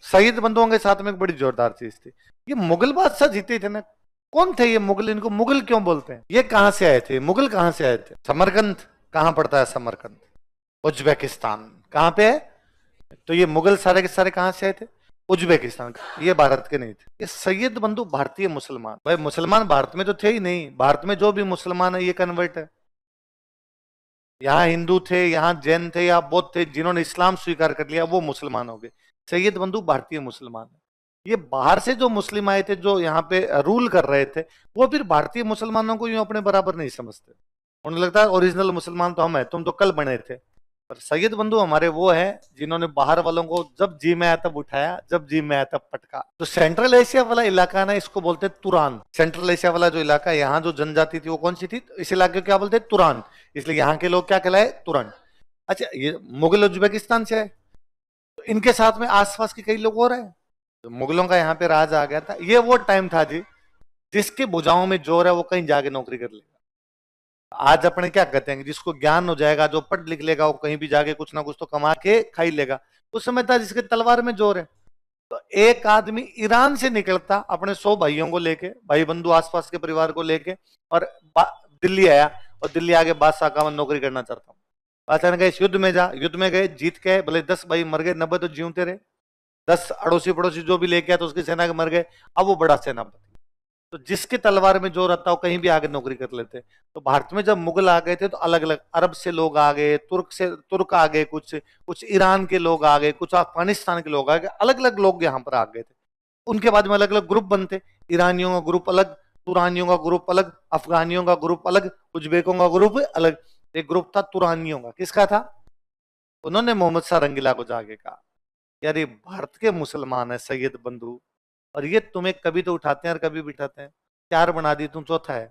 शहीद बंधुओं के साथ में एक बड़ी जोरदार चीज थी, ये मुगल बादशाह जीते थे ना। कौन थे ये मुगल? इनको मुगल क्यों बोलते हैं? ये कहां से आए थे? मुगल कहां से आए थे? समरकंद कहां पड़ता है? समरकंद उज्बेकिस्तान कहां पे है? तो ये मुगल सारे के सारे कहां से आए थे? उज्बेकिस्तान। ये भारत के नहीं थे। ये सैयद बंधु भारतीय मुसलमान, भाई मुसलमान भारत में तो थे ही नहीं। भारत में जो भी मुसलमान है ये कन्वर्ट है। यहाँ हिंदू थे, यहाँ जैन थे या बौद्ध थे, जिन्होंने इस्लाम स्वीकार कर लिया वो मुसलमान हो गए। सैयद बंधु भारतीय मुसलमान है। ये बाहर से जो मुस्लिम आए थे, जो यहाँ पे रूल कर रहे थे, वो फिर भारतीय मुसलमानों को यूं अपने बराबर नहीं समझते। उन्हें लगता है ओरिजिनल मुसलमान तो हम है, तुम तो कल बने थे। पर सैयद बंधु हमारे वो है जिन्होंने बाहर वालों को जब जी में आया तब उठाया, जब जी में आया तब पटका। तो सेंट्रल एशिया वाला इलाका ना, इसको बोलते हैं तुरान। सेंट्रल एशिया वाला जो इलाका, यहाँ जो जनजाति थी वो कौन सी थी? इस इलाके को क्या बोलते हैं? तुरान। इसलिए यहाँ के लोग क्या कहलाए? तुरन। अच्छा, ये मुगल उज्बेकिस्तान से है, तो इनके साथ में आसपास के कई लोग और हैं। तो मुगलों का यहाँ पे राज आ गया था। ये वो टाइम था जी, जिसके भुजाओं में जोर है वो कहीं जाके नौकरी कर लेगा। आज अपने क्या कहते हैं, जिसको ज्ञान हो जाएगा, जो पढ़ लिख लेगा, वो कहीं भी जाके कुछ ना कुछ तो कमा के खा ही लेगा। उस समय था जिसके तलवार में जोर है। तो एक आदमी ईरान से निकलता अपने 100 भाइयों को लेके, भाई बंधु आसपास के परिवार को लेके, और दिल्ली आया। और दिल्ली आके बादशाह का नौकरी करना चाहता हूँ। बादशाह ने कहा इस युद्ध में जा। युद्ध में गए, जीत के, भले 10 भाई मर गए, 90 तो जीवते रहे। 10 अड़ोसी पड़ोसी जो भी लेके आया तो उसकी सेना के मर गए। अब वो बड़ा सेनापति। तो जिसके तलवार में जोर आता हो कहीं भी आगे नौकरी कर लेते। तो भारत में जब मुगल आ गए थे तो अलग अलग अरब से लोग आ गए, तुर्क आ गए, कुछ कुछ ईरान के लोग आ गए, कुछ अफगानिस्तान के लोग आ गए, अलग अलग लोग यहाँ पर आ गए थे। उनके बाद में अलग अलग ग्रुप बनते। ईरानियों का ग्रुप अलग, तुरानियों का ग्रुप अलग, अफगानियों का ग्रुप अलग, उज्बेकों का ग्रुप अलग। एक ग्रुप था तुरानियों का। किसका था? उन्होंने मोहम्मद शाह रंगीला को जाके कहा, यार ये भारत के मुसलमान है सैयद बंधु, और ये तुम्हें कभी तो उठाते हैं और कभी बिठाते हैं। 4 बना दी, तुम चौथा है।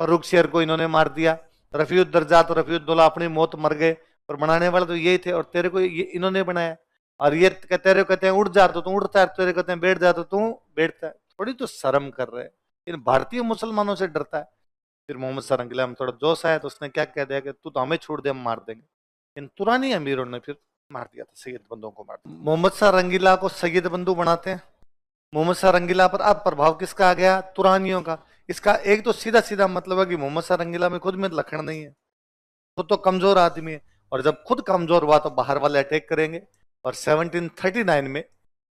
फर्रुख शेर को इन्होंने मार दिया। रफीउद्दर्जा तो रफीउद्दौला अपनी मौत मर गए, और बनाने वाले तो यही थे, और तेरे को ये इन्होंने बनाया। और ये तेरे कहते हैं उठ जा तो तू उड़ता है, तेरे कहते हैं बैठ जा तो तू बैठता है। थोड़ी तो शर्म कर रहे हैं। इन भारतीय मुसलमानों से डरता है। फिर मोहम्मद शाह रंगीला में थोड़ा जोश आया तो उसने क्या कह दिया कि तू तो हमें छोड़ दे, हम मार देंगे। इन तुरानी अमीरों ने फिर मार दिया था, सैयद बंधुओं को मार दिया। मोहम्मद शाह रंगीला को सैयद बंधु बनाते हैं। मोहम्मद शाह रंगीला पर अब प्रभाव किसका आ गया? तुरानियों का। इसका एक तो सीधा सीधा मतलब है कि मोहम्मद शाह रंगीला में खुद में लक्षण नहीं है, खुद तो कमजोर आदमी है। और जब खुद कमजोर हुआ तो बाहर वाले अटैक करेंगे। और 1739 में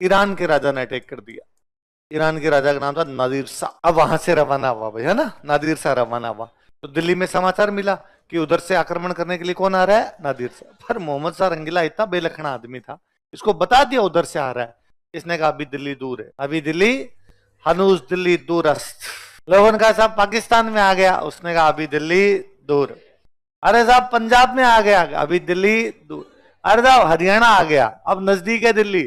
ईरान के राजा ने अटैक कर दिया। ईरान के राजा का नाम था नादिर शाह। अब वहां से रवाना हुआ भाई, है ना, नादिर शाह रवाना हुआ। तो दिल्ली में समाचार मिला कि उधर से आक्रमण करने के लिए कौन आ रहा है? नादिर शाह। पर मोहम्मद शाह रंगीला इतना बेलखना आदमी था, इसको बता दिया उधर से आ रहा है। इसने कहा अभी दिल्ली दूर है, अभी दिल्ली हनूज दिल्ली दूरस्त। लोगों ने कहा साहब पाकिस्तान में आ गया, उसने कहा अभी दिल्ली दूर। अरे साहब पंजाब में आ गया, अभी दिल्ली दूर। अरे साहब हरियाणा आ गया, अब नजदीक है दिल्ली।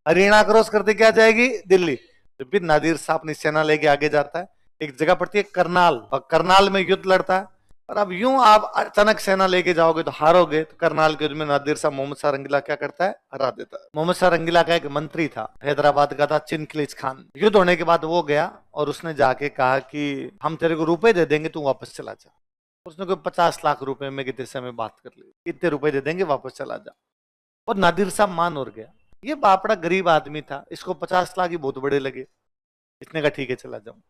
हरियाणा क्रॉस करते क्या जाएगी? दिल्ली। तो फिर नादिर शाह अपनी सेना लेके आगे जाता है। एक जगह पड़ती है करनाल, और करनाल में युद्ध लड़ता है। और अब यूं आप अचानक सेना लेके जाओगे तो हारोगे। तो करनाल के युद्ध में नादिर शाह मोहम्मद शाह रंगीला क्या करता है? हरा देता है। मोहम्मद शाह रंगीला का एक मंत्री था, हैदराबाद का था, चिनखलीज खान। युद्ध होने के बाद वो गया और उसने जाके कहा कि हम तेरे को रुपए दे देंगे, तू वापस चला जा। उसने कोई 50 लाख रुपए में कितने समय बात कर ली, इतने रुपए दे देंगे, वापस चला जा। और नादिर साहब मान और गया। ये बापड़ा गरीब आदमी था, इसको 50 लाख ही बहुत बड़े लगे। इसने कहा ठीक है चला जाऊं।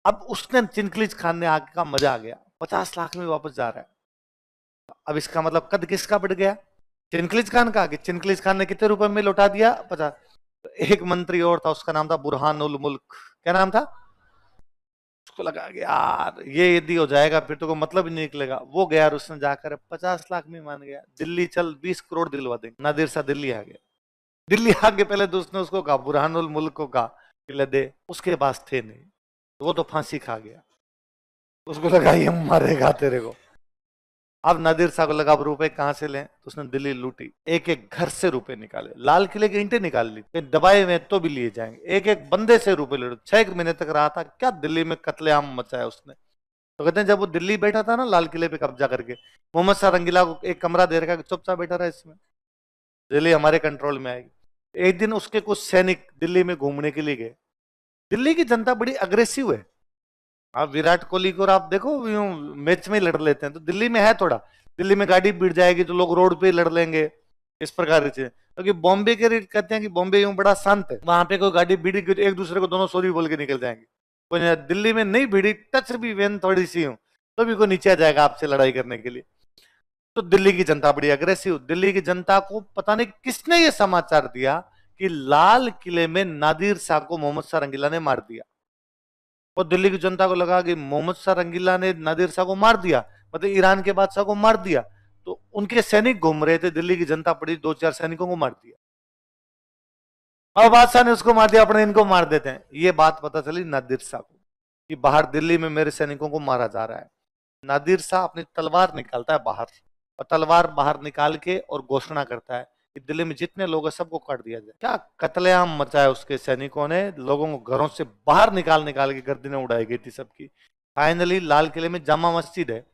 अब उसने चिनखलीज खान ने आगे का मजा आ गया, 50 लाख में वापस जा रहा है। अब इसका मतलब कद किसका बढ़ गया? चिनखलीज खान का। कि चिनखलीज खान ने कितने रुपए में लौटा दिया? 50। तो एक मंत्री और था, उसका नाम था बुरहानुल मुल्क। क्या नाम था? उसको लगा कि यार ये यदि हो जाएगा फिर तो कोई मतलब ही नहीं निकलेगा। वो गया और उसने जाकर 50 लाख में मान गया, दिल्ली चल 20 करोड़ दिलवा देंगे। नादिर शाह दिल्ली आ गया। दिल्ली आगे पहले तो उसने उसको कहा, बुरहानुल मुल्क को कहा कि ले दे, उसके पास थे नहीं, तो वो तो फांसी खा गया। उसको लगा ये मारेगा तेरे को। अब नादिर शाह को लगा अब रुपए कहां से लें, तो उसने दिल्ली लूटी। एक एक घर से रुपए निकाले, लाल किले की ईंटें निकाल ली, दबाए हुए तो भी लिए जाएंगे। एक एक बंदे से रुपए ले। 6 महीने तक रहा था। क्या दिल्ली में कत्लेआम मचाया उसने। तो कहते हैं जब वो दिल्ली बैठा था ना लाल किले पे कब्जा करके, मोहम्मद शाह रंगीला को एक कमरा दे रखा, चुपचाप बैठा रहा, इसमें दिल्ली हमारे कंट्रोल में आएगी। एक दिन उसके कुछ सैनिक दिल्ली में घूमने के लिए गए। दिल्ली की जनता बड़ी अग्रेसिव है। आप विराट कोहली को आप देखो मैच में लड़ लेते हैं, तो दिल्ली में है थोड़ा। दिल्ली में गाड़ी भिड़ जाएगी तो लोग रोड पे लड़ लेंगे, इस प्रकार की चीजें। क्योंकि बॉम्बे के रेट कहते हैं कि बॉम्बे यूं बड़ा शांत है, वहां पे कोई गाड़ी भीड़ी एक दूसरे को दोनों सॉरी बोल के निकल जाएंगे। कोई दिल्ली में नहीं भीड़ी, टच भी वैन थोड़ी सी हो तो भी कोई नीचे आ जाएगा आपसे लड़ाई करने के लिए। तो दिल्ली की जनता बड़ी अग्रेसिव। दिल्ली की जनता को पता नहीं किसने ये समाचार दिया कि लाल किले में नादिर शाह को मोहम्मद शाह रंगीला ने मार दिया। और दिल्ली की जनता को लगा कि मोहम्मद शाह रंगीला ने नादिर शाह को मार दिया, मतलब ईरान के बादशाह को मार दिया। तो उनके सैनिक घूम रहे थे, दिल्ली की जनता पड़ी 2-4 सैनिकों को मार दिया, और बादशाह ने उसको मार दिया, अपने इनको मार देते हैं। ये बात पता चली नादिर शाह को कि बाहर दिल्ली में मेरे सैनिकों को मारा जा रहा है। नादिर शाह अपनी तलवार निकालता है बाहर, और तलवार बाहर निकाल के और घोषणा करता है कि दिल्ली में जितने लोग हैं सबको काट दिया जाए। क्या कत्लेआम मचाया उसके सैनिकों ने, लोगों को घरों से बाहर निकाल निकाल के गर्दनें उड़ाई गई थी सबकी। फाइनली लाल किले में जामा मस्जिद है,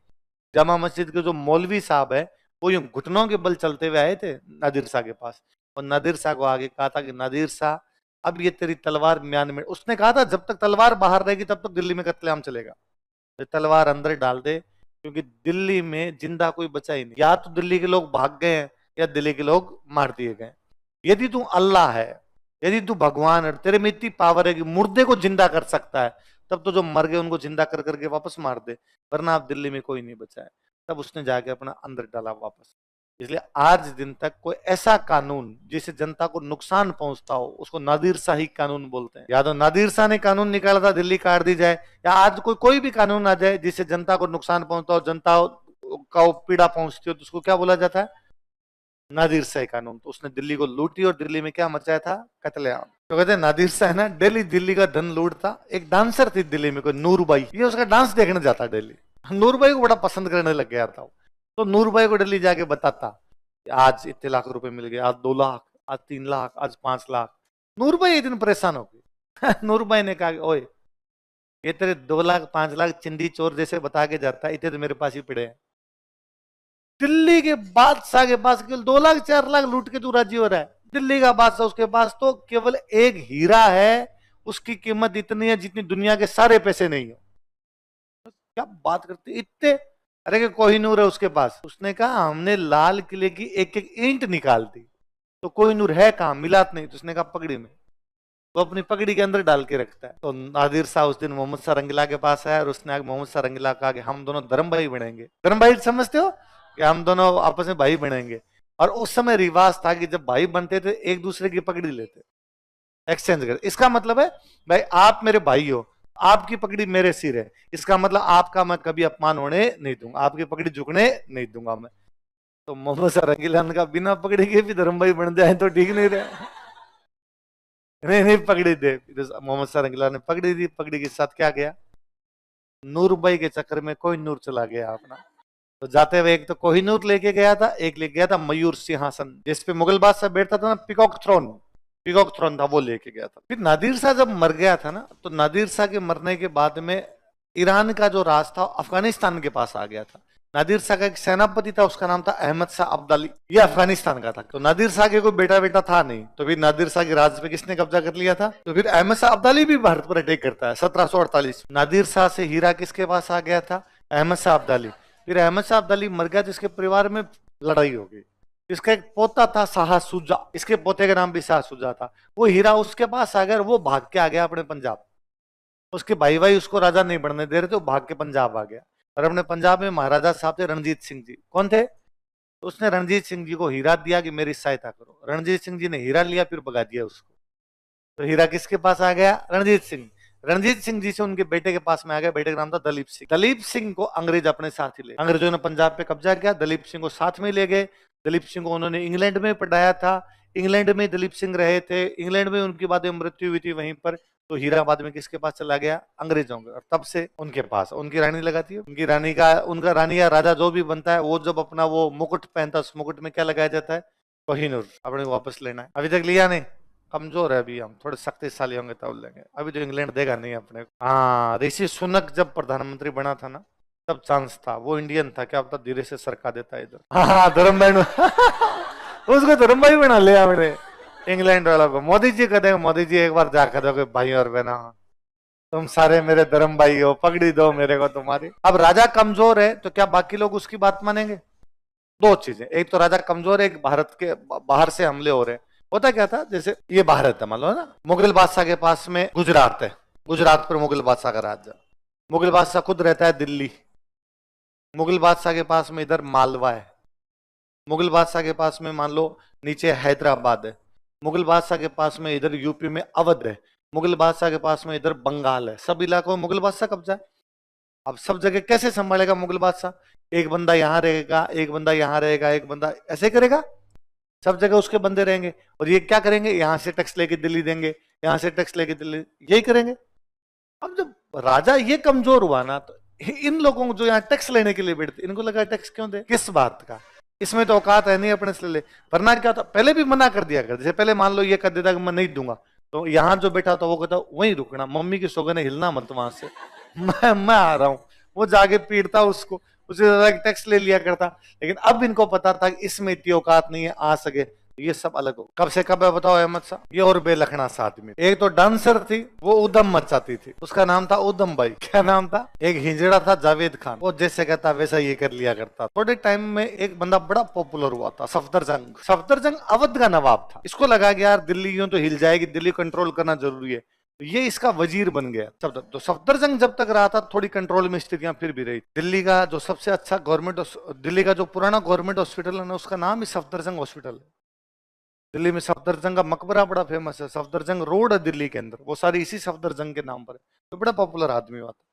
जामा मस्जिद के जो मौलवी साहब है वो यूं घुटनों के बल चलते हुए आए थे नादिर शाह के पास, और नादिर शाह को आगे कहा था कि नादिर शाह अब ये तेरी तलवार म्यान में, उसने कहा था जब तक तलवार बाहर रहेगी तब तक दिल्ली में कत्लेआम चलेगा, तो तलवार अंदर डाल दे, क्योंकि दिल्ली में जिंदा कोई बचा ही नहीं। या तो दिल्ली के लोग भाग गए हैं या दिल्ली के लोग मार दिए गए। यदि तू अल्लाह है, यदि तू भगवान है, तेरे में इतनी पावर है कि मुर्दे को जिंदा कर सकता है, तब तो जो मर गए उनको जिंदा कर करके वापस मार दे, वरना आप दिल्ली में कोई नहीं बचा है। तब उसने जाके अपना अंदर डाला वापस। इसलिए आज दिन तक कोई ऐसा कानून जिससे जनता को नुकसान पहुंचता हो उसको नादिर शाही कानून बोलते हैं। या तो नादिर शाह ने कानून निकाला था दिल्ली काट दी जाए, या आज कोई भी कानून आ जाए जिससे जनता को नुकसान पहुंचता हो, जनता का पीड़ा पहुंचती हो, तो उसको क्या बोला जाता है? नादिर शाही कानून। तो उसने दिल्ली को लूटी और दिल्ली में क्या मचाया था? कत्लेआम। तो कहते हैं नादिर शाह है ना डेली दिल्ली का धन लूटता। एक डांसर थी दिल्ली में कोई नूरबाई, ये उसका डांस देखने जाता डेली। नूरबाई को बड़ा पसंद करने लग गया था। तो नूरबाई को दिल्ली जाके बताता आज इतने लाख रुपए मिल गए, आज 2 लाख, आज 3 लाख, आज 5 लाख। नूरबाई एक दिन परेशान हो गई। नूरबाई ने कहा ओए ये तेरे 2 लाख 5 लाख चिंदी चोर जैसे बता के जाता है, इतने तो मेरे पास ही पड़े हैं। दिल्ली के बादशाह के पास केवल 2 लाख 4 लाख लूट के तू राजी हो रहा है? दिल्ली का बादशाह, उसके पास तो केवल एक हीरा है, उसकी कीमत इतनी है जितनी दुनिया के सारे पैसे नहीं हो। क्या बात करते इतने? अरे कि कोहिनूर है उसके पास। उसने कहा हमने लाल किले की एक एक ईंट निकाल दी, तो कोहिनूर है कहां? मिला नहीं। तो उसने कहा पगड़ी में, वो अपनी पगड़ी के अंदर डाल के रखता है। तो नादिर शाह उस दिन मोहम्मद शाह रंगीला के पास आया और उसने मोहम्मद शाह रंगीला कहा कि हम दोनों धर्म भाई बनेंगे। धर्म भाई समझते हो कि हम दोनों आपस में भाई बनेंगे। और उस समय रिवाज था कि जब भाई बनते थे एक दूसरे की पगड़ी लेते, एक्सचेंज कर। इसका मतलब है भाई आप मेरे भाई हो, आपकी पगड़ी मेरे सिर है, इसका मतलब आपका मैं कभी अपमान होने नहीं दूंगा, आपकी पगड़ी झुकने नहीं दूंगा मैं। तो मोहम्मद शाह रंगीला ने कहा बिना पगड़ी के भी धर्म भाई बन जाए तो ठीक नहीं रहे। नहीं नहीं पगड़ी दे। मोहम्मद शाह रंगीला ने पगड़ी दी। पगड़ी के साथ क्या गया? नूरबाई के चक्कर में कोहिनूर चला गया अपना। तो जाते हुए एक तो कोहिनूर लेके गया था, एक लेके गया था मयूर सिंहासन, जिसपे मुगल बादशाह बैठता था ना, पीकॉक थ्रोन, पीकॉक थ्रोन था, वो लेके गया था। फिर नादिर शाह जब मर गया था ना, तो नादिर शाह के मरने के बाद में ईरान का जो राज था अफगानिस्तान के पास आ गया था। नादिर शाह का एक सेनापति था, उसका नाम था अहमद शाह अब्दाली, ये अफगानिस्तान का था। तो नादिर शाह के कोई बेटा बेटा था नहीं, तो फिर नादिर शाह के राज पे किसने कब्जा कर लिया था? तो फिर अहमद शाह अब्दाली भी भारत पर अटैक करता है 1748। नादिर शाह से हीरा किसके पास आ गया था? अहमद शाह अब्दाली। फिर अहमद शाह अब्दाली मर गया, जिसके परिवार में लड़ाई हो गई। इसका एक पोता था शाह सुजा, इसके पोते का नाम भी शाह सुजा था। वो हीरा उसके पास आ गया, वो भाग के आ गया अपने पंजाब। उसके भाई भाई उसको राजा नहीं बनने दे रहे थे, वो भाग के पंजाब आ गया। और अपने पंजाब में महाराजा साहब थे रणजीत सिंह जी। कौन थे? तो उसने रणजीत सिंह जी को हीरा दिया कि मेरी सहायता करो। रणजीत सिंह जी ने हीरा लिया, फिर भगा दिया उसको। तो हीरा किसके पास आ गया? रणजीत सिंह। रणजीत सिंह जी से उनके बेटे के पास में आ गया, बेटे का नाम था दलीप सिंह। दलीप सिंह को अंग्रेज अपने साथ ही ले, अंग्रेजों ने पंजाब पे कब्जा किया, दलीप सिंह को साथ में ले गए। दलीप सिंह को उन्होंने इंग्लैंड में पढ़ाया था, इंग्लैंड में दलीप सिंह रहे थे, इंग्लैंड में उनकी बाद में मृत्यु हुई थी वहीं पर। तो हीरा बाद में किसके पास चला गया? अंग्रेजों के। और तब से उनके पास उनकी रानी लगाती है। उनकी रानी का, उनका रानी या राजा जो भी बनता है, वो जब अपना वो मुकुट पहनता है, उस मुकुट में क्या लगाया जाता है? कोहिनूर। अपने को वापस लेना है, अभी तक लिया नहीं, कमजोर है अभी, हम थोड़े शक्तिशाली होंगे तब लेंगे, अभी तो इंग्लैंड देगा नहीं अपने को। हाँ, ऋषि सुनक जब प्रधानमंत्री बना था ना, तब चांस था, वो इंडियन था, क्या पता धीरे से सरका देता है इधर। हाँ धर्म भाई उसको धर्म भाई बना लिया हमने इंग्लैंड वालों को। मोदी जी कह देंगे, मोदी जी एक बार जाकर दोगे भाई और बहना, तुम सारे मेरे धर्म भाई हो, पगड़ी दो मेरे को तुम्हारी। अब राजा कमजोर है तो क्या बाकी लोग उसकी बात मानेंगे? दो चीजें, एक तो राजा कमजोर है, एक भारत के बाहर से हमले हो रहे हैं। होता क्या था, जैसे ये भारत है मान लो ना, मुगल बादशाह के पास में गुजरात है, गुजरात पर मुगल बादशाह का राज्य, मुगल बादशाह खुद रहता है दिल्ली, मुगल बादशाह के पास में इधर मालवा है, मुगल बादशाह के पास में मान लो नीचे हैदराबाद है, मुगल बादशाह के पास में इधर यूपी में अवध है, मुगल बादशाह के पास में इधर बंगाल है, सब इलाकों में मुगल बादशाह कब्जा है। अब सब जगह कैसे संभालेगा मुगल बादशाह? एक बंदा यहां रहेगा, एक बंदा यहां रहेगा, एक बंदा ऐसे करेगा, सब जगह उसके बंदे रहेंगे। और ये क्या करेंगे, यहां से टैक्स लेके दिल्ली देंगे, यहां से टैक्स लेके दिल्ली, यही करेंगे। अब जब राजा ये कमजोर हुआ ना, तो इन लोगों को जो यहाँ टैक्स लेने के लिए बैठते, इनको लगा टैक्स क्यों दे, किस बात का, इसमें तो औकात है नहीं अपने से ले। वरना क्या था, पहले भी मना कर दिया कर, जैसे पहले मान लो ये कर देता कि मैं नहीं दूंगा, तो यहाँ जो बैठा था वो कहता वहीं रुकना, मम्मी की सौगंध है, हिलना मत वहां से, मैं आ रहा हूँ। वो जाके पीटता उसको, उसे टैक्स ले लिया करता। लेकिन अब इनको पता था कि इसमें इतनी औकात नहीं है आ सके, तो ये सब अलग हो। कब से कब है बताओ अहमद साहब? ये और बेलखना साथ में। एक तो डांसर थी, वो उदम मचाती थी, उसका नाम था उदम बाई। क्या नाम था? एक हिजड़ा था जावेद खान, वो जैसे कहता वैसा ये कर लिया करता। थोड़े टाइम में एक बंदा बड़ा पॉपुलर हुआ था, सफदरजंग। सफदरजंग अवध का नवाब था। इसको लगा कि यार दिल्ली यूं तो हिल जाएगी, दिल्ली कंट्रोल करना जरूरी है, तो ये इसका वजीर बन गया। तो सफदरजंग जब तक रहा था थोड़ी कंट्रोल में स्थितियां फिर भी रही। दिल्ली का जो सबसे अच्छा गवर्नमेंट, दिल्ली का जो पुराना गवर्नमेंट हॉस्पिटल है ना, उसका नाम ही सफदरजंग हॉस्पिटल है। दिल्ली में सफदरजंग का मकबरा बड़ा फेमस है, सफदरजंग रोड है दिल्ली के अंदर, वो सारी इसी सफदरजंग के नाम पर है। तो बड़ा पॉपुलर आदमी हुआ था।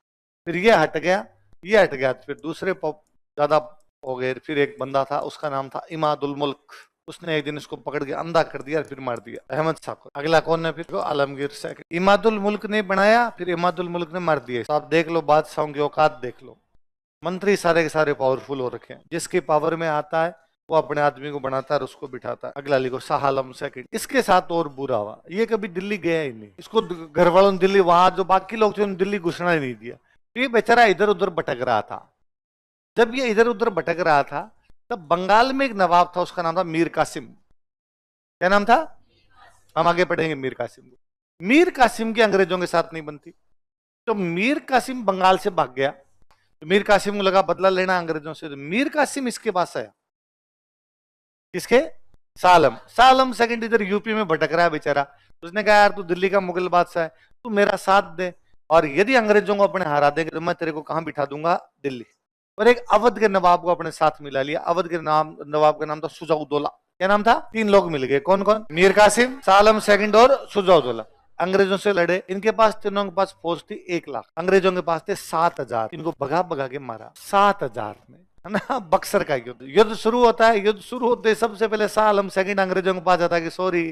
फिर ये हट गया, ये हट गया, फिर दूसरे ज्यादा हो गए। फिर एक बंदा था, उसका नाम था इमादुल मुल्क, उसने एक दिन इसको पकड़ के अंधा कर दिया, फिर मार दिया अहमद शाह को। अगला कौन है फिर? तो आलमगीर सेकंड। इमादुल मुल्क ने बनाया, फिर इमादुल मुल्क ने मार दिया। तो आप देख लो बादशाहों की औकात देख लो। मंत्री सारे के सारे पावरफुल हो रखे हैं, जिसके पावर में आता है वो अपने आदमी को बनाता है और उसको बिठाता है। अगला लिखो शाह आलम सेकंड। इसके साथ और बुरा हुआ, ये कभी दिल्ली गया ही नहीं, इसको घर वालों ने दिल्ली, वहां जो बाकी लोग थे उन्होंने दिल्ली घुसना ही नहीं दिया। तो ये बेचारा इधर उधर भटक रहा था। जब ये इधर उधर भटक रहा था, तब बंगाल में एक नवाब था, उसका नाम था मीर कासिम। क्या नाम था? हम आगे पढ़ेंगे मीर कासिम को। मीर कासिम की अंग्रेजों के साथ नहीं बनती, तो मीर कासिम बंगाल से भाग गया। तो मीर कासिम को लगा बदला लेना अंग्रेजों से, तो मीर कासिम इसके पास आया। किसके? सालम। सालम सेकंड इधर यूपी में भटक रहा है बेचारा। उसने कहा यार तू दिल्ली का मुगल बादशाह है, तू मेरा साथ दे, और यदि अंग्रेजों को अपने हरा देंगे तो मैं तेरे को कहां बिठा दूंगा? दिल्ली। और एक अवध के नवाब को अपने साथ मिला लिया। अवध के नाम, नवाब का नाम था सुजाउद्दौला। क्या नाम था? तीन लोग मिल गए। कौन कौन? मीर कासिम, सालम सेकंड और सुजाउद्दौला। अंग्रेजों से लड़े। इनके पास, तीनों के पास फौज थी 1 लाख, अंग्रेजों के पास थे 7,000। इनको भगा भगा के मारा 7,000 में, है ना। बक्सर का युद्ध। युद्ध शुरू होता है, युद्ध शुरू होते सबसे पहले सालम सेकंड अंग्रेजों के पास जाता है कि सॉरी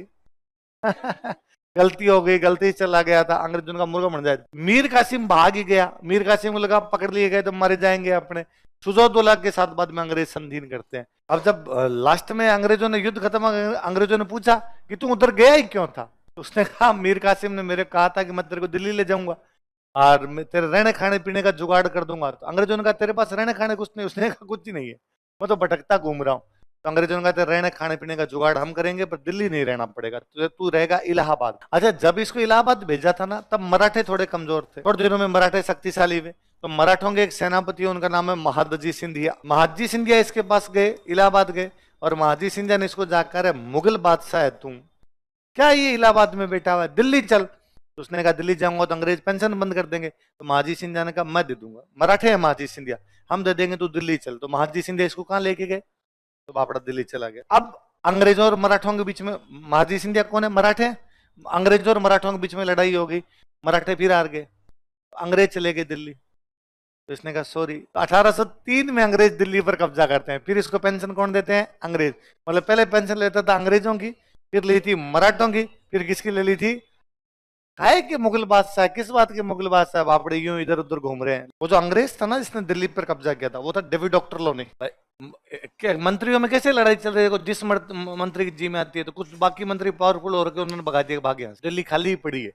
गलती हो गई, गलती से चला गया था, अंग्रेजों का मुर्गा बन जाए। मीर कासिम भाग ही गया। मीर कासिम को लगा पकड़ लिए गए तो मारे जाएंगे अपने। सुजाउद्दौला के साथ बाद में अंग्रेज संधीन करते हैं। अब जब लास्ट में अंग्रेजों ने युद्ध खत्म, अंग्रेजों ने पूछा कि तू उधर गया ही क्यों था? तो उसने कहा मीर कासिम ने मेरे कहा था कि मैं तेरे को दिल्ली ले जाऊंगा और मैं तेरे रहने खाने पीने का जुगाड़ कर दूंगा। तो अंग्रेजों ने कहा तेरे पास रहने खाने कुछ नहीं। उसने कहा कुछ ही नहीं है, मैं तो भटकता घूम रहा हूँ। तो अंग्रेजों ने कहा तेरे रहने खाने पीने का जुगाड़ हम करेंगे, पर दिल्ली नहीं रहना पड़ेगा, तू रहेगा इलाहाबाद। अच्छा, जब इसको इलाहाबाद भेजा था ना, तब मराठे थोड़े कमजोर थे। थोड़े दिनों में मराठे शक्तिशाली हुए। तो मराठों के एक सेनापति, उनका नाम है महादजी सिंधिया। महादजी सिंधिया इसके पास गए, इलाहाबाद गए, और महादजी सिंधिया ने इसको जाकर, मुगल बादशाह है तुम, क्या ये इलाहाबाद में बैठा हुआ है, दिल्ली चल। तो उसने कहा दिल्ली जाऊंगा तो अंग्रेज पेंशन बंद कर देंगे। तो महाजी सिंधिया ने कहा मैं दे दूंगा, मराठे हैं महाजी सिंधिया, हम दे देंगे, तू दिल्ली चल। तो महाजी सिंधिया इसको कहां लेके गए? तो बापड़ा दिल्ली चला गया। अब अंग्रेजों और मराठों के बीच में, महाजी सिंधिया कौन है? मराठे। अंग्रेजों और मराठों के बीच में लड़ाई हो गई, मराठे फिर हार गए, अंग्रेज चले गए दिल्ली। तो इसने कहा सॉरी। तो 1803 में अंग्रेज दिल्ली पर कब्जा करते हैं। फिर इसको पेंशन कौन देते हैं? अंग्रेज। मतलब पहले पेंशन लेता था अंग्रेजों की, फिर ली थी मराठों की, फिर किसकी ले ली थी? काहे के मुगल बादशाह। किस बात के मुगल बादशाह? बापड़े यूं इधर उधर घूम रहे हैं। वो जो अंग्रेज था ना जिसने दिल्ली पर कब्जा किया था, वो था डेविड डॉक्टर लोनी। मंत्रियों में कैसे लड़ाई चल रही है? जिस मंत्री की जी में आती है, तो कुछ बाकी मंत्री पावरफुल हो रखे, उन्होंने भगा दिया, भाग यहाँ से। दिल्ली खाली ही पड़ी है।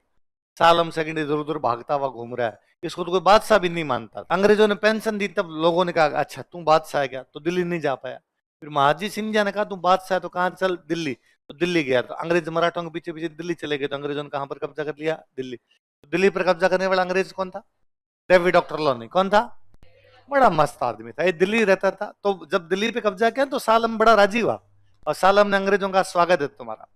सालम सेकंड इधर उधर भागता हुआ घूम रहा है, इसको तो कोई बादशाह भी नहीं मानता। अंग्रेजों ने पेंशन दी, तब लोगों ने कहा अच्छा तू बादशाह है क्या? तो दिल्ली नहीं जा पाया। फिर महाजी सिंधिया ने कहा तू बादशाह है तो कहाँ चल? दिल्ली। तो दिल्ली गया। तो अंग्रेज मराठों के पीछे पीछे दिल्ली चले गए। तो अंग्रेजों ने कहां पर कब्जा कर लिया? दिल्ली। तो दिल्ली पर कब्जा करने वाला अंग्रेज कौन था? David doctor Loni. कौन था? बड़ा मस्त आदमी था, ये दिल्ली रहता था। तो जब दिल्ली पे कब्जा किया तो सालम बड़ा राजी हुआ, और सालम ने अंग्रेजों का स्वागत है तुम्हारा,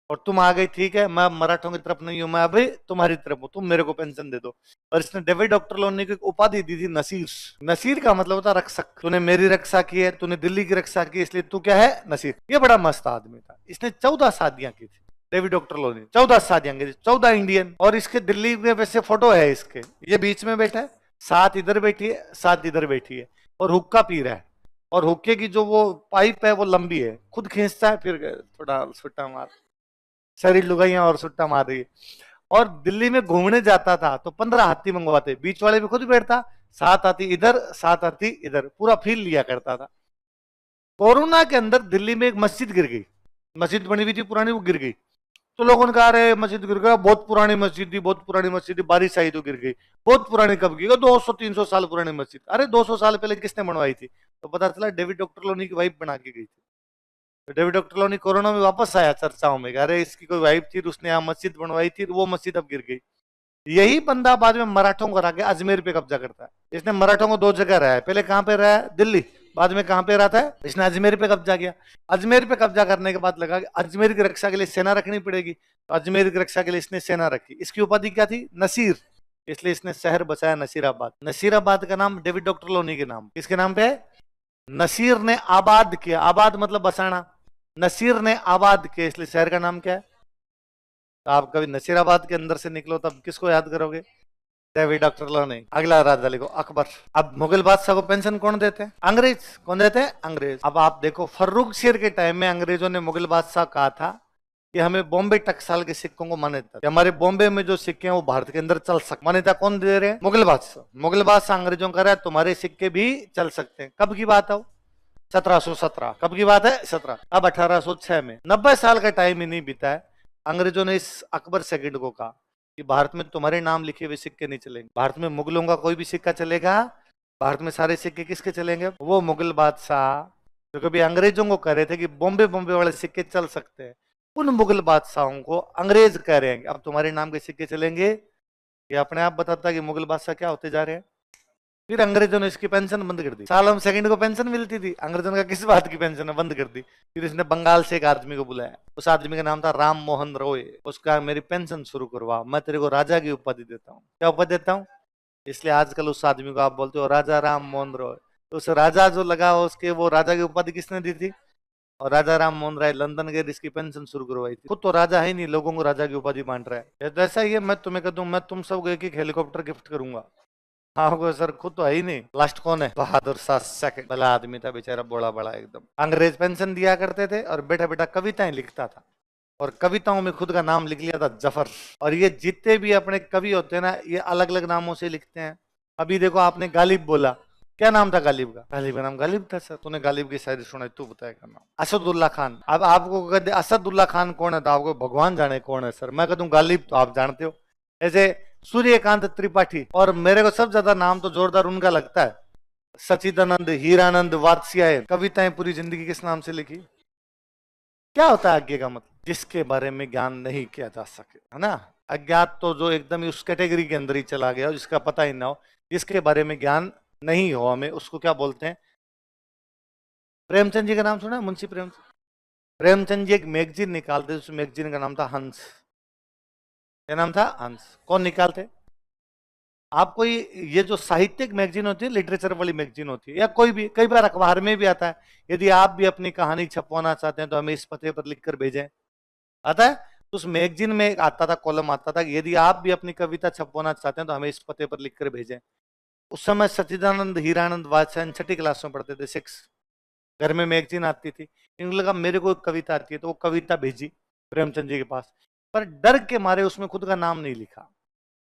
और तुम आ गई, ठीक है, मैं मराठों की तरफ नहीं हूं, मैं अभी तुम्हारी तरफ हूं, तुम मेरे को पेंशन दे दो। और इसने डेविड डॉक्टर लोनी को एक उपाधि दी थी, नसीर। नसीर का मतलब होता रक्षक, तूने मेरी रक्षा की है, तूने दिल्ली की रक्षा की, इसलिए तू क्या है, नसीर। ये बड़ा मस्त आदमी था। इसने 14 शादियां की थी, डेविड डॉक्टर लोनी 14 शादियां की थी, 14 इंडियन। और इसके दिल्ली में वैसे फोटो है इसके, ये बीच में बैठा है, 7 इधर बैठी है, 7 इधर बैठी है, और हुक्का पी रहा है। और हुक्के की जो वो पाइप है वो लंबी है, खुद खींचता है, फिर थोड़ा सुट्टा मार, सारी लुगाइयां और सुट्टा मार रही है। और दिल्ली में घूमने जाता था तो 15 हाथी मंगवाते, बीच वाले भी खुद बैठता, 7 हाथी इधर 7 हाथी इधर, पूरा फील लिया करता था। कोरोना के अंदर दिल्ली में एक मस्जिद गिर गई, मस्जिद बनी हुई थी पुरानी, वो गिर गई। तो लोगों ने कहा अरे मस्जिद गिर गया, बहुत पुरानी मस्जिद थी, बहुत पुरानी मस्जिद थी, बारिश आई तो गिर गई। बहुत पुरानी कब की, 200-300 साल पुरानी मस्जिद। अरे 200 साल पहले किसने बनवाई थी? तो पता चला डेविड डॉक्टर लोनी की वाइफ बना के गई थी। तो डेविड डॉक्टर लोनी कोरोना में वापस आया चर्चाओं में, अरे इसकी कोई वाइफ थी, उसने यहाँ मस्जिद बनवाई थी, वो मस्जिद अब गिर गई। यही बंदा बाद में मराठों को हरा के अजमेर पे कब्जा करता है। इसने मराठों को 2 जगह रहा है, पहले कहां पे रहा है, दिल्ली, बाद में कहां पे रहा था, इसने अजमेर पे कब्जा किया। अजमेर पे कब्जा करने के बाद लगा कि अजमेर की रक्षा के लिए सेना रखनी पड़ेगी, तो अजमेर की रक्षा के लिए इसने सेना रखी। इसकी उपाधि क्या थी, नसीर, इसलिए इसने शहर बचाया नसीराबाद। नसीराबाद का नाम डेविड डॉक्टर लोनी के नाम, किसके नाम पे है, नसीर ने आबाद किया, आबाद मतलब बसाना, नसीर ने आबाद किया, इसलिए शहर का नाम क्या है। तो आप कभी नसीराबाद के अंदर से निकलो तब किसको याद करोगे, डेविड डॉक्टर लोनी। अगला राजा लिखो, अकबर। अब मुगल बादशाह को पेंशन कौन देते हैं, अंग्रेज। कौन देते हैं, अंग्रेज। अब आप देखो फर्रुख शेर के टाइम में अंग्रेजों ने मुगल बादशाह कहा था कि हमें बॉम्बे टकसाल के सिक्कों को मान्यता, हमारे बॉम्बे में जो सिक्के हैं वो भारत के अंदर चल सकते, मान्यता कौन दे रहे हैं, मुगल बादशाह। मुगल बादशाह अंग्रेजों का रहा है तुम्हारे सिक्के भी चल सकते हैं। कब की बात है, 1717। कब की बात है, 17। अब 1806 में, 90 साल का टाइम ही नहीं बीता है, अंग्रेजों ने इस अकबर सेकंड को कहा कि भारत में तुम्हारे नाम लिखे हुए सिक्के नहीं चलेंगे। भारत में मुगलों का कोई भी सिक्का चलेगा, भारत में सारे सिक्के किसके चलेंगे, वो मुगल बादशाह जो कभी अंग्रेजों को कह रहे थे कि बॉम्बे बॉम्बे वाले सिक्के चल सकते हैं, उन मुगल बादशाहों को अंग्रेज कह रहे हैं अब तुम्हारे नाम के सिक्के चलेंगे। ये अपने आप बताता है कि मुगल बादशाह क्या होते जा रहे हैं। फिर अंग्रेजों ने इसकी पेंशन बंद कर दी। सालम सेकंड को पेंशन मिलती थी, अंग्रेजों का किस बात की पेंशन बंद कर दी। फिर इसने बंगाल से एक आदमी को बुलाया, उस आदमी का नाम था राम मोहन रॉय। उसका मेरी पेंशन शुरू करवा, मैं तेरे को राजा की उपाधि देता हूँ। क्या उपाधि देता हूँ, इसलिए आजकल उस आदमी को आप बोलते हो राजा राम मोहन रॉय। तो उस राजा जो लगा उसके, वो राजा की उपाधि किसने दी थी, और राजा राम मोहन राय लंदन गए, इसकी पेंशन शुरू करवाई थी। खुद तो राजा है नहीं, लोगों को राजा की उपाधि बांट रहा है। तो ऐसा ही है, मैं तुम्हें कह दूं मैं तुम सब एक हेलीकॉप्टर गिफ्ट करूंगा। हाँ सर, खुद तो है ही नहीं। लास्ट कौन है, बहादुर शाह सेकंड। भला आदमी था बेचारा, बड़ा बड़ा एकदम। अंग्रेज पेंशन दिया करते थे और बैठा बैठा कविताएं लिखता था, और कविताओं में खुद का नाम लिख लिया था जफर। और ये जितने भी अपने कवि होते हैं ना, ये अलग अलग नामों से लिखते हैं। अभी देखो आपने गालिब बोला, क्या नाम था गालिब का, गालिब का नाम गालिब था सर। तूने गालिब की शायरी सुनाई, तू बताएगा नाम, असदुल्ला खान। अब आपको कहते असदुल्ला खान कौन है, तो आपको भगवान जाने कौन है सर। मैं कहता हूँ गालिब, तो आप जानते हो। ऐसे सूर्यकांत त्रिपाठी, और मेरे को सबसे ज्यादा नाम तो जोरदार उनका लगता है, सचिदानंद हीरानंद वात्स्यायन। कविताएं पूरी जिंदगी किस नाम से लिखी। क्या होता है आज्ञा का मतलब, जिसके बारे में ज्ञान नहीं किया जा सके, है ना। अज्ञात तो जो एकदम उस कैटेगरी के अंदर ही चला गया, जिसका पता ही ना हो, जिसके बारे में ज्ञान नहीं हो हमें, उसको क्या बोलते हैं। प्रेमचंद जी का नाम सुना, मुंशी प्रेमचंद। प्रेमचंद जी एक मैगजीन निकालते, उस मैगजीन का नाम था हंस। क्या नाम था, हंस। कौन निकालते, आपको ये जो साहित्यिक मैगजीन होती है, लिटरेचर वाली मैगजीन होती है, या कोई भी, कई बार अखबार में भी आता है। यदि आप भी अपनी कहानी छपवाना चाहते हैं तो हमें इस पते पर लिखकर भेजें, आता है। तो उस मैगजीन में एक आता था, कॉलम आता था, यदि आप भी अपनी कविता छपवाना चाहते हैं तो हमें इस पते पर लिखकर भेजें। उस समय सच्चिदानंद हीरानंद वात्स्यायन 6ठी क्लास में पढ़ते थे, 6। घर में मैगजीन आती थी, इनको लगा मेरे को एक कविता आती है, तो वो कविता भेजी प्रेमचंद जी के पास, पर डर के मारे उसमें खुद का नाम नहीं लिखा।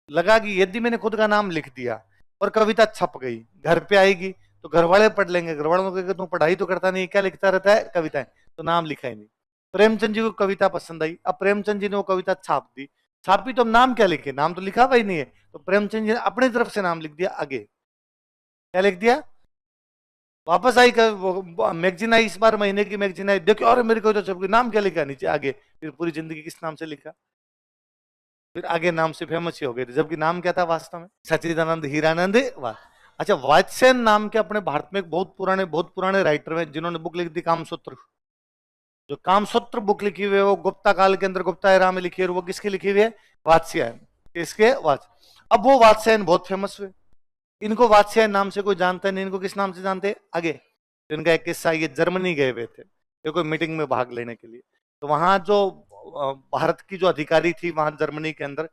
लगा कि यदि मैंने खुद का नाम लिख दिया और कविता छप गई, घर पे आएगी तो घर वाले पढ़ लेंगे, घर वालों को कहेंगे तुम पढ़ाई तो करता नहीं, क्या लिखता रहता है, कविताएं, तो नाम लिखा ही नहीं। प्रेमचंद जी को कविता पसंद आई, अब प्रेमचंद जी ने वो कविता छाप दी। छापी तो नाम क्या लिखे, नाम तो लिखा हुआ ही नहीं है, तो प्रेमचंद जी ने अपनी तरफ से नाम लिख दिया आगे। क्या लिख दिया, वापस आई मैगजीन आई, इस बार महीने की मैगजीन आई, देखो और मेरी कविता छप गई, नाम क्या लिखा नीचे आगे। फिर पूरी जिंदगी किस नाम से लिखा, फिर आगे नाम से फेमस ही हो गए थे, जबकि नाम क्या था वास्तव में, सच्चिदानंद हीरानंद वाह। अच्छा, वात्स्ययन नाम के अपने भारत में एक बहुत पुराने राइटर हैं जिन्होंने बुक लिखी थी कामसूत्र। जो कामसूत्र बुक लिखी हुई है वो गुप्ता काल के अंदर गुप्ता एरा में लिखी है, और वो किसकी लिखी हुई है? वात्स्यायन। किसके? वात्स। अब वो वात्स्यायन बहुत फेमस हुए। इनको वात्स्यायन नाम से कोई जानता नहीं, इनको किस नाम से जानते? आगे तो इनका एक किस्सा, ये जर्मनी गए हुए थे ये कोई मीटिंग में भाग लेने के लिए। तो वहां जो भारत की जो अधिकारी थी वहां जर्मनी के अंदर,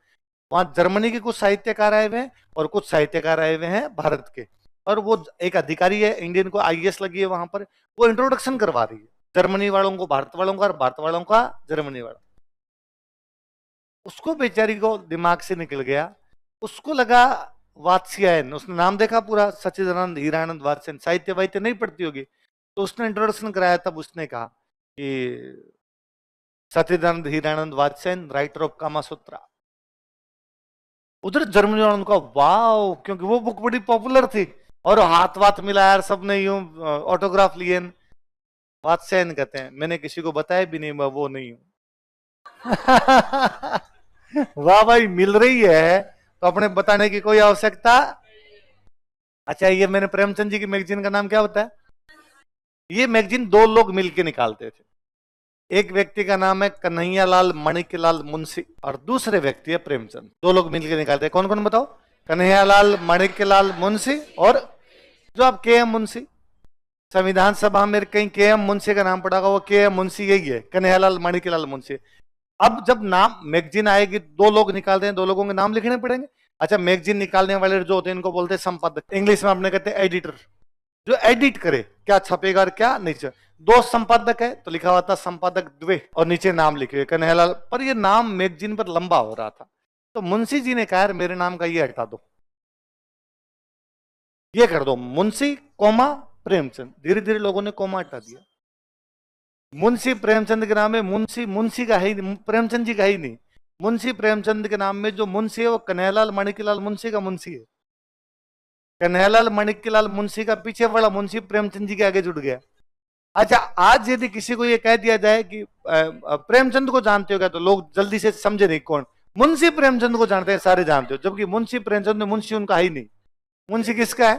वहां जर्मनी के कुछ साहित्यकार आए हुए हैं और कुछ साहित्यकार आए हुए हैं भारत के। और वो एक अधिकारी है इंडियन को आईएएस लगी है वहां पर, वो इंट्रोडक्शन करवा रही है जर्मनी वालों को भारत वालों का और भारत वालों का जर्मनी वालों। उसको बेचारी को दिमाग से निकल गया, उसको लगा वात्स्यायन, उसने नाम देखा पूरा सच्चिदानंद हीरानंद वात्स्यायन, साहित्य वाहित्य नहीं पढ़ती होगी, तो उसने इंट्रोडक्शन कराया। तब उसने कहा कि सच्चिदानंद हीरानंद वात्स्यायन, राइटर ऑफ कामा सूत्रा। उधर जर्मनी वालों का वाव, क्योंकि वो बुक बड़ी पॉपुलर थी और हाथ वाथ मिला यार सबने, यूं ऑटोग्राफ लिए। वात्स्यायन कहते हैं मैंने किसी को बताया भी नहीं, मैं वो नहीं हूं। वाह भाई, मिल रही है तो अपने बताने की कोई आवश्यकता। अच्छा, ये मैंने प्रेमचंद जी की मैगजीन का नाम क्या बताया? ये मैगजीन दो लोग मिलके निकालते थे। एक व्यक्ति का नाम है कन्हैयालाल माणिक्यलाल मुंशी और दूसरे व्यक्ति है प्रेमचंद। दो लोग मिलकर निकालते हैं। कौन कौन बताओ? कन्हैयालाल माणिक्यलाल मुंशी और जो आप के एम मुंशी, संविधान सभा में कहीं के एम मुंशी का नाम पड़ा, वो के एम मुंशी यही है, कन्हैयालाल माणिक्यलाल मुंशी। अब जब नाम मैगजीन आएगी, दो लोग निकालते हैं, दो लोगों के नाम लिखने पड़ेंगे। अच्छा, मैगजीन निकालने वाले जो होते हैं इनको बोलते हैं संपादक, इंग्लिश में अपने कहते हैं एडिटर। जो एडिट करे क्या छपेगा और क्या नहीं। दो संपादक है तो लिखा हुआ था संपादक द्वे और नीचे नाम लिखे हुए कन्हैयालाल, पर ये नाम मैगजीन पर लंबा हो रहा था, तो मुंशी जी ने कहा मेरे नाम का ये हटा दो, ये कर दो मुंशी कोमा प्रेमचंद। धीरे धीरे लोगों ने कोमा हटा दिया, मुंशी प्रेमचंद के नाम में मुंशी, मुंशी का है ही, प्रेमचंद जी का ही नहीं। मुंशी प्रेमचंद के नाम में जो मुंशी है वो कन्हैयालाल माणिक्यलाल मुंशी का मुंशी है। कन्हैयालाल माणिक्यलाल मुंशी का पीछे वाला मुंशी प्रेमचंद जी के आगे जुड़ गया। अच्छा, आज यदि किसी को ये कह दिया जाए कि प्रेमचंद को जानते हो क्या, तो लोग जल्दी से समझे नहीं कौन। मुंशी प्रेमचंद को जानते हैं, सारे जानते हो, जबकि मुंशी प्रेमचंद में मुंशी उनका ही नहीं। मुंशी किसका है?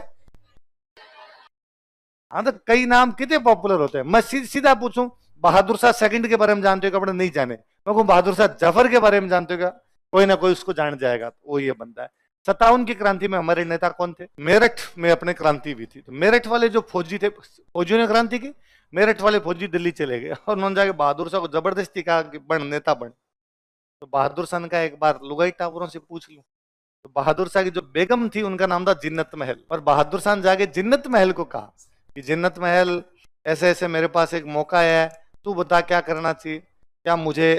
हाँ, तो कई नाम कितने पॉपुलर होते हैं। मैं सीधा पूछूं, बहादुर शाह सेकंड के बारे में जानते हो? कपड़े नहीं जाने। मैं कहूं बहादुर शाह जफर के बारे में जानते हो क्या? कोई ना कोई उसको जान जाएगा, तो वो ये बंदा है। 57 की क्रांति में हमारे नेता कौन थे? मेरठ में अपने क्रांति भी थी, तो मेरठ वाले जो फौजी थे, फौजियों ने क्रांति की, मेरठ वाले फौजी दिल्ली चले गए और उन्होंने जाके बहादुर शाह को जबरदस्ती कहा कि बन नेता बन। तो बहादुर शाह ने कहा एक बार लुगाई टावरों से पूछ लूं। तो बहादुर शाह की जो बेगम थी उनका नाम था जिन्नत महल, और बहादुर शाह ने जाके जिन्नत महल को कहा कि जिन्नत महल, ऐसे ऐसे मेरे पास एक मौका है, तू बता क्या करना चाहिए, क्या मुझे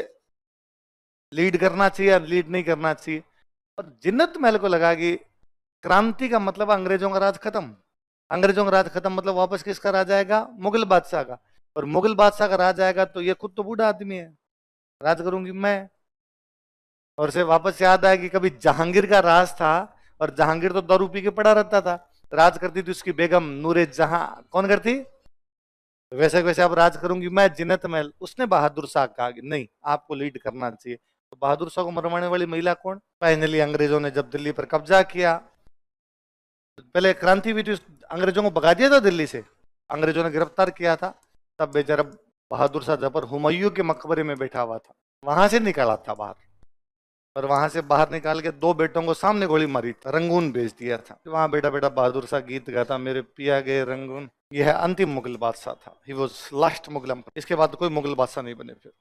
लीड करना चाहिए या लीड नहीं करना चाहिए। और जिन्नत महल को लगा कि क्रांति का मतलब अंग्रेजों का राज खत्म, अंग्रेजों का राज खत्म मतलब वापस किसका राज आएगा? मुगल बादशाह का। और मुगल बादशाह का राज आएगा तो ये खुद तो बूढ़ा आदमी है, राज करूंगी मैं। और से वापस याद आया कि कभी जहांगीर का राज था और जहांगीर तो दारू पी के पड़ा रहता था, राज करती थी उसकी बेगम नूरे जहां। कौन करती? वैसे वैसे अब राज करूंगी मैं, जिन्नत महल। उसने बहादुर शाह कहा कि नहीं, आपको लीड करना चाहिए। तो बहादुर शाह को मरवाने वाली महिला कौन? फाइनली अंग्रेजों ने जब दिल्ली पर कब्जा किया, पहले क्रांति हुई थी, अंग्रेजों को भगा दिया था दिल्ली से, अंग्रेजों ने गिरफ्तार किया था, तब बेचारा बहादुर शाह जफर हुमायूं के मकबरे में बैठा हुआ था, वहां से निकाला था बाहर। और वहां से बाहर निकाल के दो बेटों को सामने गोली मारी, रंगून भेज दिया था। वहां बेटा बेटा बहादुर शाह गीत गाता, मेरे पिया गए रंगून। यह अंतिम मुगल बादशाह था, ही वॉज लास्ट मुगल। इसके बाद कोई मुगल बादशाह नहीं बने फिर।